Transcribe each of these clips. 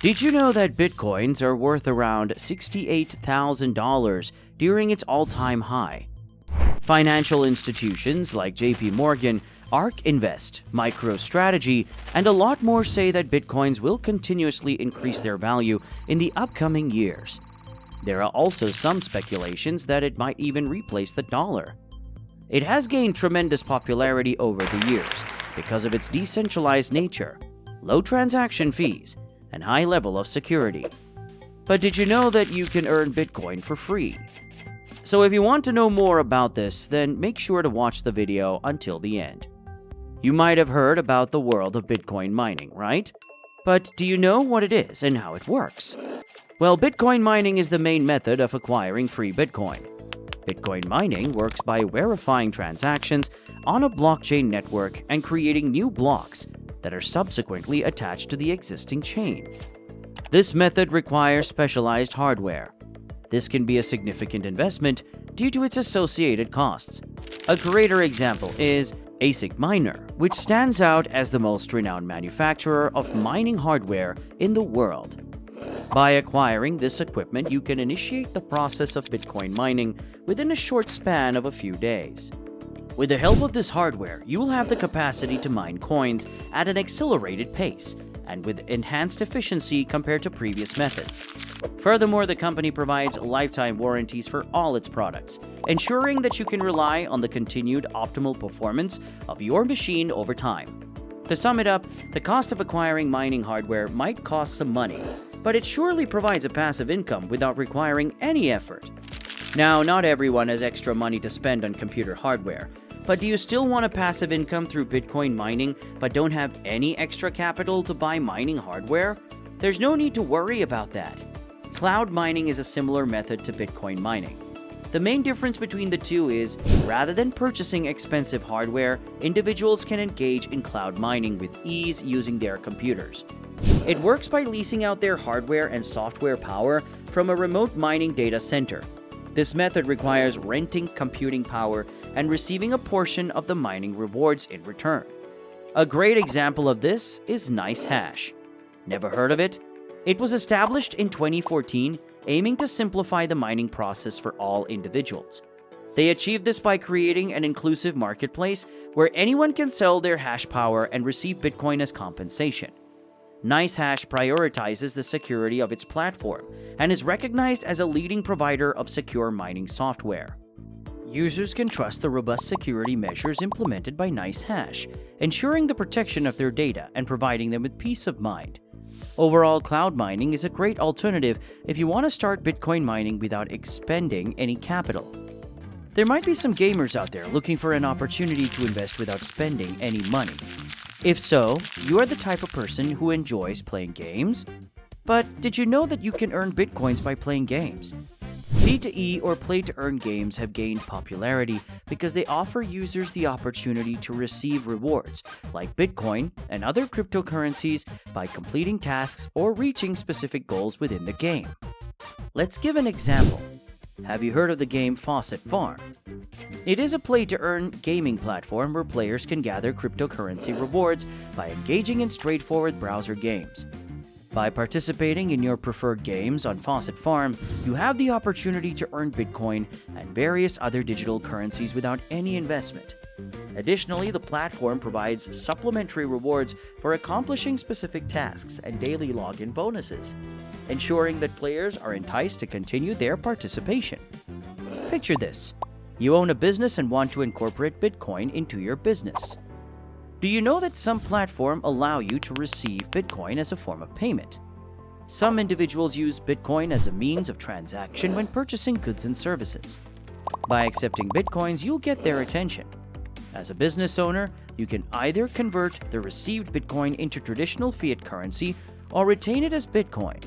Did you know that Bitcoins are worth around $68,000 during its all-time high? Financial institutions like JP Morgan, ARK Invest, MicroStrategy, and a lot more say that Bitcoins will continuously increase their value in the upcoming years. There are also some speculations that it might even replace the dollar. It has gained tremendous popularity over the years because of its decentralized nature, low transaction fees, and high level of security. But did you know that you can earn Bitcoin for free? So if you want to know more about this, then make sure to watch the video until the end. You might have heard about the world of Bitcoin mining, right? But do you know what it is and how it works? Well, Bitcoin mining is the main method of acquiring free Bitcoin. Bitcoin mining works by verifying transactions on a blockchain network and creating new blocks that are subsequently attached to the existing chain. This method requires specialized hardware. This can be a significant investment due to its associated costs. A greater example is ASIC Miner, which stands out as the most renowned manufacturer of mining hardware in the world. By acquiring this equipment, you can initiate the process of Bitcoin mining within a short span of a few days. With the help of this hardware, you will have the capacity to mine coins at an accelerated pace and with enhanced efficiency compared to previous methods. Furthermore, the company provides lifetime warranties for all its products, ensuring that you can rely on the continued optimal performance of your machine over time. To sum it up, the cost of acquiring mining hardware might cost some money, but it surely provides a passive income without requiring any effort. Now, not everyone has extra money to spend on computer hardware, but do you still want a passive income through Bitcoin mining but don't have any extra capital to buy mining hardware? There's no need to worry about that. Cloud mining is a similar method to Bitcoin mining. The main difference between the two is, rather than purchasing expensive hardware, individuals can engage in cloud mining with ease using their computers. It works by leasing out their hardware and software power from a remote mining data center. This method requires renting computing power and receiving a portion of the mining rewards in return. A great example of this is NiceHash. Never heard of it? It was established in 2014, aiming to simplify the mining process for all individuals. They achieved this by creating an inclusive marketplace where anyone can sell their hash power and receive Bitcoin as compensation. NiceHash prioritizes the security of its platform and is recognized as a leading provider of secure mining software. Users can trust the robust security measures implemented by NiceHash, ensuring the protection of their data and providing them with peace of mind. Overall, cloud mining is a great alternative if you want to start Bitcoin mining without expending any capital. There might be some gamers out there looking for an opportunity to invest without spending any money. If so, you are the type of person who enjoys playing games? But did you know that you can earn Bitcoins by playing games? P2E or play-to-earn games have gained popularity because they offer users the opportunity to receive rewards like Bitcoin and other cryptocurrencies by completing tasks or reaching specific goals within the game. Let's give an example. Have you heard of the game Fawcett Farm? It is a play-to-earn gaming platform where players can gather cryptocurrency rewards by engaging in straightforward browser games. By participating in your preferred games on Fawcett Farm, you have the opportunity to earn Bitcoin and various other digital currencies without any investment. Additionally, the platform provides supplementary rewards for accomplishing specific tasks and daily login bonuses, ensuring that players are enticed to continue their participation. Picture this. You own a business and want to incorporate Bitcoin into your business. Do you know that some platforms allow you to receive Bitcoin as a form of payment? Some individuals use Bitcoin as a means of transaction when purchasing goods and services. By accepting Bitcoins, you'll get their attention. As a business owner, you can either convert the received Bitcoin into traditional fiat currency or retain it as Bitcoin.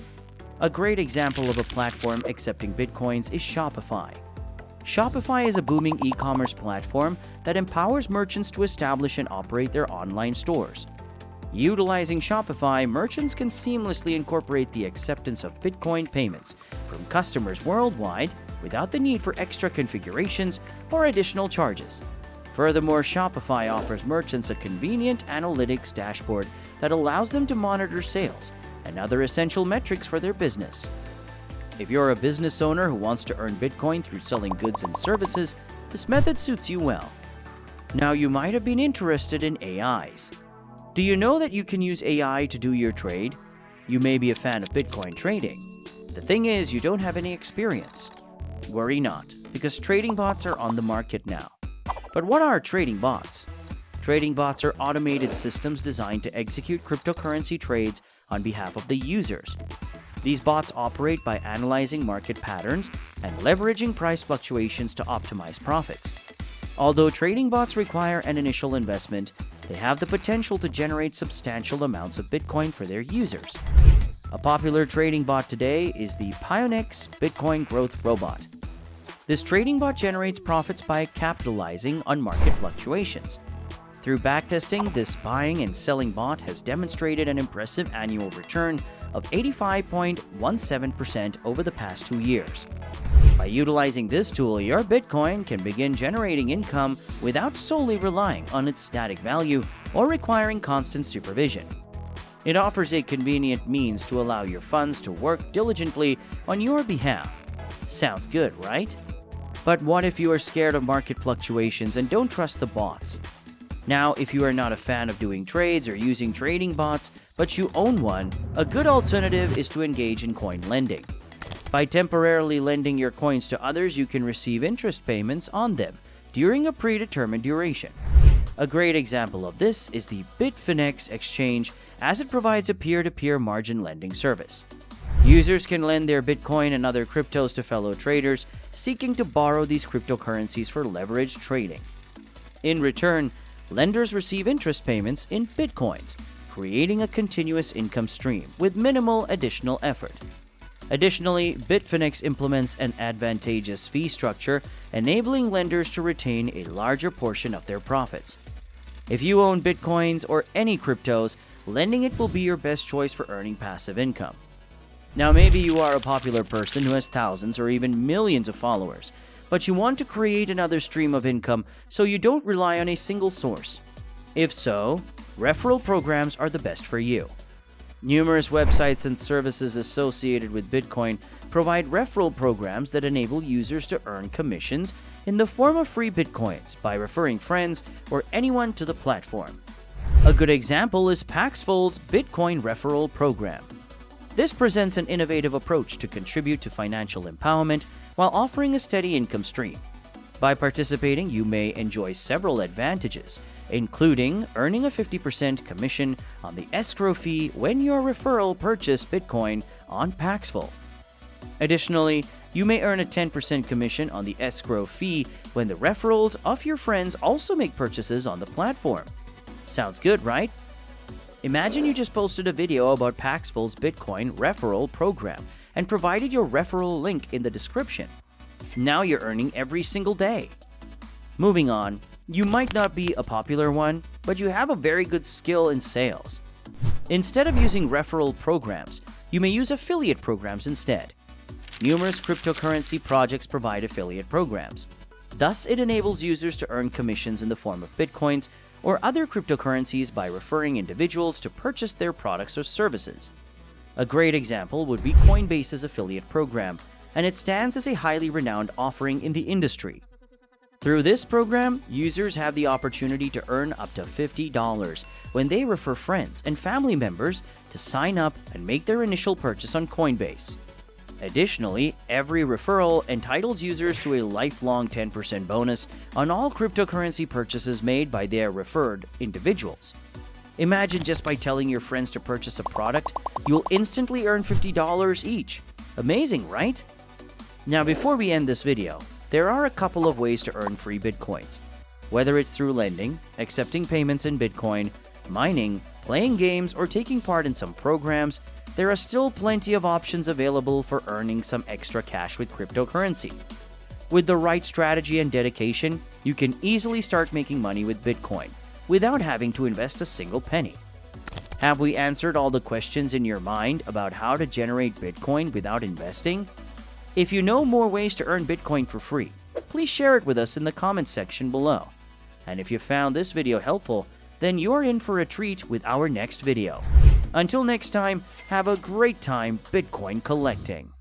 A great example of a platform accepting Bitcoins is Shopify. Shopify is a booming e-commerce platform that empowers merchants to establish and operate their online stores. Utilizing Shopify, merchants can seamlessly incorporate the acceptance of Bitcoin payments from customers worldwide without the need for extra configurations or additional charges. Furthermore, Shopify offers merchants a convenient analytics dashboard that allows them to monitor sales, and other essential metrics for their business. If you're a business owner who wants to earn Bitcoin through selling goods and services, this method suits you well. Now, you might have been interested in AIs. Do you know that you can use AI to do your trade? You may be a fan of Bitcoin trading. The thing is, you don't have any experience. Worry not, because trading bots are on the market now. But what are trading bots? Trading bots are automated systems designed to execute cryptocurrency trades on behalf of the users. These bots operate by analyzing market patterns and leveraging price fluctuations to optimize profits. Although trading bots require an initial investment, they have the potential to generate substantial amounts of Bitcoin for their users. A popular trading bot today is the Pionex Bitcoin Growth Robot. This trading bot generates profits by capitalizing on market fluctuations. Through backtesting, this buying and selling bot has demonstrated an impressive annual return of 85.17% over the past 2 years. By utilizing this tool, your Bitcoin can begin generating income without solely relying on its static value or requiring constant supervision. It offers a convenient means to allow your funds to work diligently on your behalf. Sounds good, right? But what if you are scared of market fluctuations and don't trust the bots? Now, if you are not a fan of doing trades or using trading bots, but you own one, a good alternative is to engage in coin lending. By temporarily lending your coins to others, you can receive interest payments on them during a predetermined duration. A great example of this is the Bitfinex exchange, as it provides a peer-to-peer margin lending service. Users can lend their Bitcoin and other cryptos to fellow traders seeking to borrow these cryptocurrencies for leveraged trading. In return, lenders receive interest payments in Bitcoins, creating a continuous income stream with minimal additional effort. Additionally, Bitfinex implements an advantageous fee structure, enabling lenders to retain a larger portion of their profits. If you own Bitcoins or any cryptos, lending it will be your best choice for earning passive income. Now, maybe you are a popular person who has thousands or even millions of followers, but you want to create another stream of income so you don't rely on a single source. If so, referral programs are the best for you. Numerous websites and services associated with Bitcoin provide referral programs that enable users to earn commissions in the form of free Bitcoins by referring friends or anyone to the platform. A good example is Paxful's Bitcoin Referral Program. This presents an innovative approach to contribute to financial empowerment while offering a steady income stream. By participating, you may enjoy several advantages, including earning a 50% commission on the escrow fee when your referral purchased Bitcoin on Paxful. Additionally, you may earn a 10% commission on the escrow fee when the referrals of your friends also make purchases on the platform. Sounds good, right? Imagine you just posted a video about Paxful's Bitcoin Referral Program and provided your referral link in the description. Now you're earning every single day. Moving on, you might not be a popular one, but you have a very good skill in sales. Instead of using referral programs, you may use affiliate programs instead. Numerous cryptocurrency projects provide affiliate programs. Thus, it enables users to earn commissions in the form of Bitcoins or other cryptocurrencies by referring individuals to purchase their products or services. A great example would be Coinbase's affiliate program, and it stands as a highly renowned offering in the industry. Through this program, users have the opportunity to earn up to $50 when they refer friends and family members to sign up and make their initial purchase on Coinbase. Additionally, every referral entitles users to a lifelong 10% bonus on all cryptocurrency purchases made by their referred individuals. Imagine just by telling your friends to purchase a product, you'll instantly earn $50 each. Amazing, right? Now, before we end this video, there are a couple of ways to earn free Bitcoins. Whether it's through lending, accepting payments in Bitcoin, mining, playing games, or taking part in some programs, there are still plenty of options available for earning some extra cash with cryptocurrency. With the right strategy and dedication, you can easily start making money with Bitcoin without having to invest a single penny. Have we answered all the questions in your mind about how to generate Bitcoin without investing? If you know more ways to earn Bitcoin for free, please share it with us in the comments section below. And if you found this video helpful, then you're in for a treat with our next video. Until next time, have a great time Bitcoin collecting.